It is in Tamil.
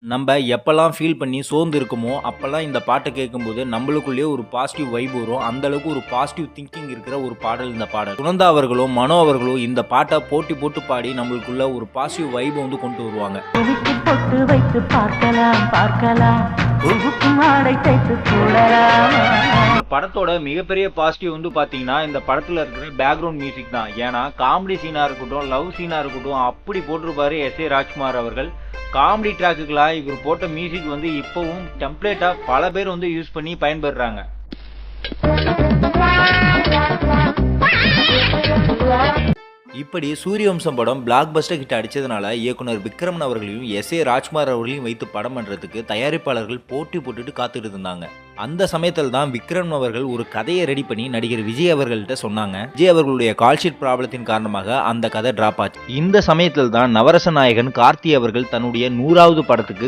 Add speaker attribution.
Speaker 1: நம்ம எப்பல்லாம் ஃபீல் பண்ணி சோர்ந்து இருக்கோமோ, அப்பல்லாம் இந்த பாட்ட கேட்கும்போது நம்மளுக்குள்ளேயே ஒரு பாசிட்டிவ் வைப் வரும். அந்த அளவுக்கு ஒரு பாசிட்டிவ் திங்கிங் இருக்கிற ஒரு பாடல் இந்த பாடல். சுனந்தா அவர்களும், மனோ அவர்களும் இந்த பாட்ட போட்டி போட்டு பாடி நம்மளுக்குள்ள ஒரு பாசிட்டிவ் வைப் வந்து கொண்டு வருவாங்க.
Speaker 2: புவிக்கு பொட்டு வைத்து பார்க்கலாம் பார்க்கலாம் பூவுக்கும் ஆடை தைத்து போடலாம்.
Speaker 1: இந்த படத்தோட மிகப்பெரிய பாசிட்டிவ் வந்து பாத்தீங்கன்னா இந்த படத்துல இருக்கிற பேக்ரவுண்ட் மியூசிக் தான். ஏன்னா காமெடி சீனா இருக்கட்டும், லவ் சீனா இருக்கட்டும், அப்படி போட்டிருப்பாரு எஸ்.ஏ. ராஜ்குமார் அவர்கள். காமெடி ட்ராக்குக்கெல்லாம் இவர் போட்ட மியூசிக் வந்து இப்பவும் டெம்ப்ளேட்டா பல பேர் வந்து யூஸ் பண்ணி பயன்படுறாங்க. இப்படி சூரியவம்சம் படம் பிளாக் பஸ்டர் கிட்ட அடிச்சதுனால இயக்குனர் விக்ரமன் அவர்களையும் எஸ்.ஏ. ராஜ்குமார் அவர்களையும் வைத்து படம் பண்றதுக்கு தயாரிப்பாளர்கள் போட்டி போட்டுட்டு காத்துட்டு இருந்தாங்க. அந்த சமயத்தில் தான் விக்ரம் அவர்கள் ஒரு கதையை ரெடி பண்ணி நடிகர் விஜய் அவர்கள்ட்ட சொன்னாங்க. விஜய் அவர்களுடைய கால்ஷீட் ப்ராப்ளத்தின் காரணமாக அந்த கதை டிராப் ஆச்சு. இந்த சமயத்தில் தான் நவரச நாயகன் கார்த்தி அவர்கள் தன்னுடைய 100வது படத்துக்கு